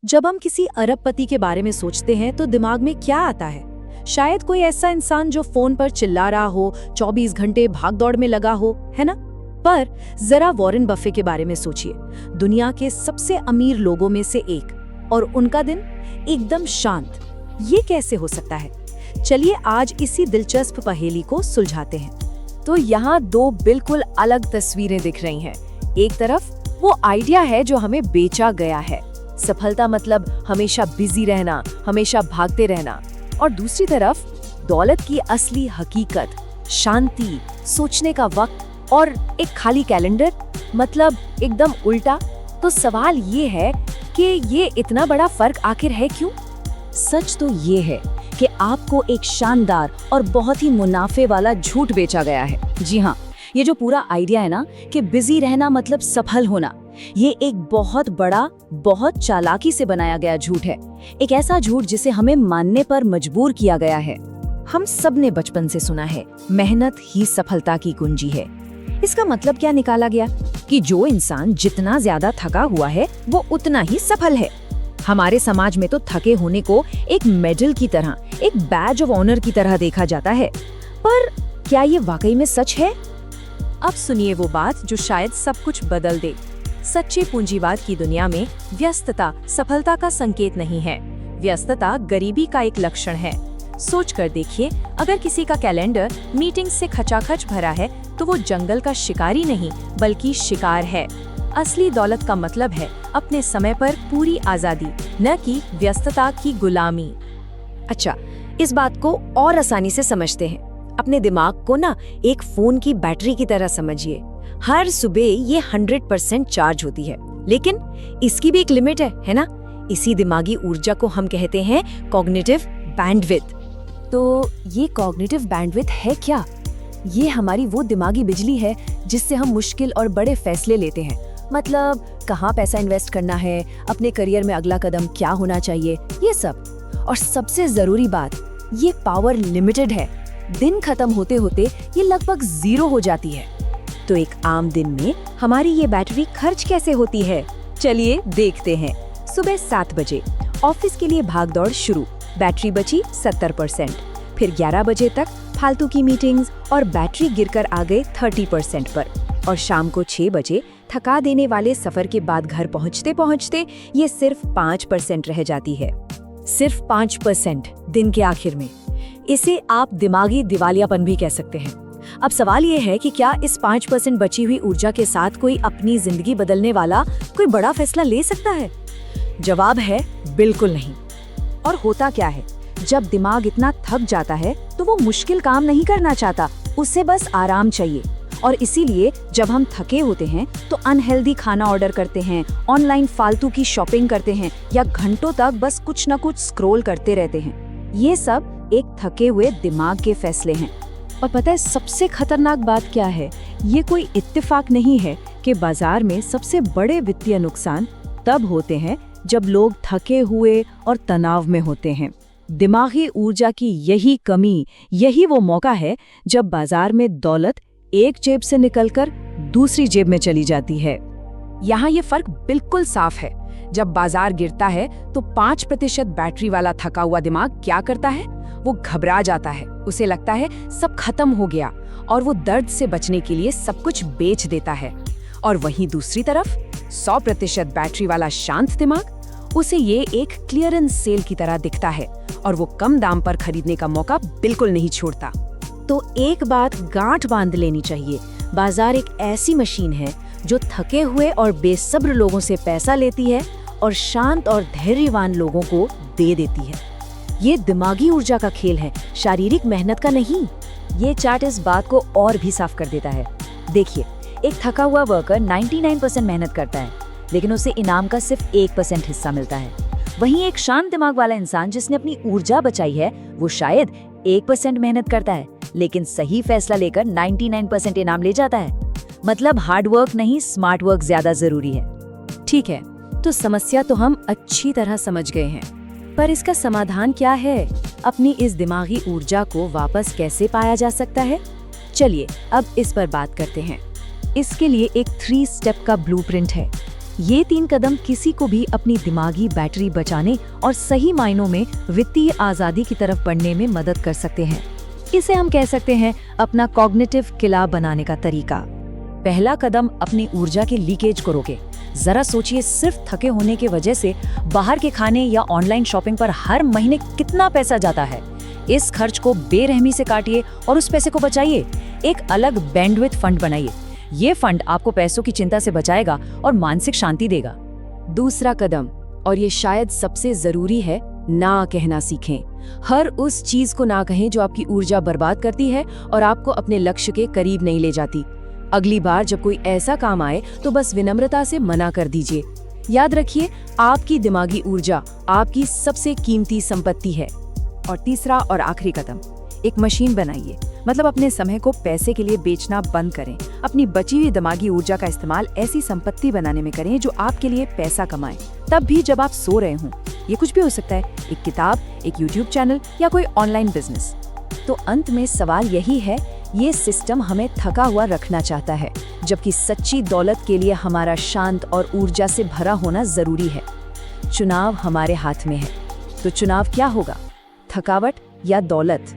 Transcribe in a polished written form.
जब हम किसी अरबपति के बारे में सोचते हैं तो दिमाग में क्या आता है? शायद कोई ऐसा इंसान जो फोन पर चिल्ला रहा हो, 24 घंटे भागदौड़ में लगा हो, है ना? पर जरा वॉरेन बफे के बारे में सोचिए, दुनिया के सबसे अमीर लोगों में से एक, और उनका दिन एकदम शांत। ये कैसे हो सकता है? चलिए आज इसी दिलचस्प पहेली को सुलझाते हैं। तो यहाँ दो बिल्कुल अलग तस्वीरें दिख रही हैं। एक तरफ वो आइडिया है जो हमें बेचा गया है, सफलता मतलब हमेशा बिजी रहना, हमेशा भागते रहना, और दूसरी तरफ दौलत की असली हकीकत, शांति, सोचने का वक्त और एक खाली कैलेंडर, मतलब एकदम उल्टा। तो सवाल ये है कि ये इतना बड़ा फर्क आखिर है क्यों? सच तो ये है कि आपको एक शानदार और बहुत ही मुनाफे वाला झूठ बेचा गया है। जी हाँ, ये जो पूरा आइडिया है ना कि बिजी रहना मतलब सफल होना, ये एक बहुत बड़ा, बहुत चालाकी से बनाया गया झूठ है। एक ऐसा झूठ जिसे हमें मानने पर मजबूर किया गया है। हम सब ने बचपन से सुना है, मेहनत ही सफलता की कुंजी है। इसका मतलब क्या निकाला गया कि जो इंसान जितना ज्यादा थका हुआ है वो उतना ही सफल है। हमारे समाज में तो थके होने को एक मेडल की तरह, एक बैज ऑफ ऑनर की तरह देखा जाता है। पर क्या ये वाकई में सच है? अब सुनिए वो बात जो शायद सब कुछ बदल दे। सच्चे पूंजीवाद की दुनिया में व्यस्तता सफलता का संकेत नहीं है, व्यस्तता गरीबी का एक लक्षण है। सोच कर देखिए, अगर किसी का कैलेंडर मीटिंग से खचाखच भरा है तो वो जंगल का शिकारी नहीं बल्कि शिकार है। असली दौलत का मतलब है अपने समय पर पूरी आजादी, न कि व्यस्तता की गुलामी। अच्छा, इस बात को और आसानी से समझते हैं। अपने दिमाग को ना एक फोन की बैटरी की तरह समझिए। हर सुबह ये 100% चार्ज होती है, लेकिन इसकी भी एक लिमिट है ना? इसी दिमागी ऊर्जा को हम कहते हैं कॉग्निटिव बैंडविड्थ। तो ये कॉग्निटिव बैंडविड्थ है क्या? ये हमारी वो दिमागी बिजली है जिससे हम मुश्किल और बड़े फैसले लेते हैं। मतलब कहाँ पैसा इन्वेस्ट करना है, अपने करियर में अगला कदम क्या होना चाहिए, ये सब। और सबसे जरूरी बात, ये पावर लिमिटेड है। दिन खत्म होते होते ये लगभग 0 हो जाती है। तो एक आम दिन में हमारी ये बैटरी खर्च कैसे होती है? चलिए देखते हैं। सुबह 7 बजे ऑफिस के लिए भागदौड़ शुरू, बैटरी बची 70%। फिर 11 बजे तक फालतू की मीटिंग्स और बैटरी गिरकर आ गए 30% पर। और शाम को 6 बजे थका देने वाले सफर के बाद घर पहुंचते पहुंचते ये सिर्फ 5% रह जाती है। सिर्फ 5% दिन के आखिर में। इसे आप दिमागी दिवालियापन भी कह सकते हैं। अब सवाल ये है कि क्या इस 5% बची हुई ऊर्जा के साथ कोई अपनी जिंदगी बदलने वाला कोई बड़ा फैसला ले सकता है? जवाब है बिल्कुल नहीं। और होता क्या है, जब दिमाग इतना थक जाता है तो वो मुश्किल काम नहीं करना चाहता, उसे बस आराम चाहिए। और इसीलिए जब हम थके होते हैं तो अनहेल्दी खाना ऑर्डर करते हैं, ऑनलाइन फालतू की शॉपिंग करते हैं, या घंटों तक बस कुछ न कुछ स्क्रॉल करते रहते हैं। ये सब एक थके हुए दिमाग के फैसले हैं। और पता है सबसे खतरनाक बात क्या है? ये कोई इत्तेफाक नहीं है कि बाजार में सबसे बड़े वित्तीय नुकसान तब होते हैं जब लोग थके हुए और तनाव में होते हैं। दिमागी ऊर्जा की यही कमी, यही वो मौका है जब बाजार में दौलत एक जेब से निकलकर दूसरी जेब में चली जाती है। यहाँ ये फर्क बिल्कुल साफ है। जब बाजार गिरता है तो 5% बैटरी वाला थका हुआ दिमाग क्या करता है? वो घबरा जाता है। उसे लगता है सब खत्म हो गया और वो दर्द से बचने के लिए सब कुछ बेच देता है। और वहीं दूसरी तरफ 100% बैटरी वाला शांत दिमाग, उसे ये एक क्लियरेंस सेल की तरह दिखता है और वो कम दाम पर खरीदने का मौका बिल्कुल नहीं छोड़ता। तो एक बात गांठ बांध लेनी चाहिए, बाजार एक ऐसी मशीन है जो थके हुए और बेसब्र लोगों से पैसा लेती है और शांत और धैर्यवान लोगों को दे देती है। ये दिमागी ऊर्जा का खेल है, शारीरिक मेहनत का नहीं। ये चार्ट इस बात को और भी साफ कर देता है। देखिए, एक थका हुआ वर्कर 99% मेहनत करता है, लेकिन उसे इनाम का सिर्फ 1% हिस्सा मिलता है। वहीं एक शांत दिमाग वाला इंसान जिसने अपनी ऊर्जा बचाई है, वो शायद 1% मेहनत करता है, लेकिन सही फैसला लेकर 99% इनाम ले जाता है। मतलब हार्ड वर्क नहीं, स्मार्ट वर्क ज्यादा जरूरी है। ठीक है, तो समस्या तो हम अच्छी तरह समझ गए हैं, पर इसका समाधान क्या है? अपनी इस दिमागी ऊर्जा को वापस कैसे पाया जा सकता है? चलिए अब इस पर बात करते हैं। इसके लिए एक 3 स्टेप का ब्लूप्रिंट है। ये 3 कदम किसी को भी अपनी दिमागी बैटरी बचाने और सही मायनों में वित्तीय आजादी की तरफ बढ़ने में मदद कर सकते हैं। इसे हम कह सकते हैं अपना कॉग्निटिव किला बनाने का तरीका। पहला कदम, अपनी ऊर्जा के लीकेज को रोके। जरा सोचिए, सिर्फ थके होने की वजह से बाहर के खाने या ऑनलाइन शॉपिंग पर हर महीने कितना पैसा जाता है। इस खर्च को बेरहमी से काटिए और उस पैसे को बचाइए। एक अलग बैंडविड्थ फंड बनाइए। ये फंड आपको पैसों की चिंता से बचाएगा और मानसिक शांति देगा। दूसरा कदम, और ये शायद सबसे जरूरी है, ना कहना सीखें। हर उस चीज को ना कहें जो आपकी ऊर्जा बर्बाद करती है और आपको अपने लक्ष्य के करीब नहीं ले जाती। अगली बार जब कोई ऐसा काम आए तो बस विनम्रता से मना कर दीजिए। याद रखिए, आपकी दिमागी ऊर्जा आपकी सबसे कीमती संपत्ति है। और तीसरा और आखिरी कदम, एक मशीन बनाइए। मतलब अपने समय को पैसे के लिए बेचना बंद करें। अपनी बची हुई दिमागी ऊर्जा का इस्तेमाल ऐसी संपत्ति बनाने में करें जो आपके लिए पैसा कमाए, तब भी जब आप सो रहे हों। ये कुछ भी हो सकता है, एक किताब, एक यूट्यूब चैनल या कोई ऑनलाइन बिजनेस। तो अंत में सवाल यही है, ये सिस्टम हमें थका हुआ रखना चाहता है, जबकि सच्ची दौलत के लिए हमारा शांत और ऊर्जा से भरा होना जरूरी है। चुनाव हमारे हाथ में है। तो चुनाव क्या होगा, थकावट या दौलत?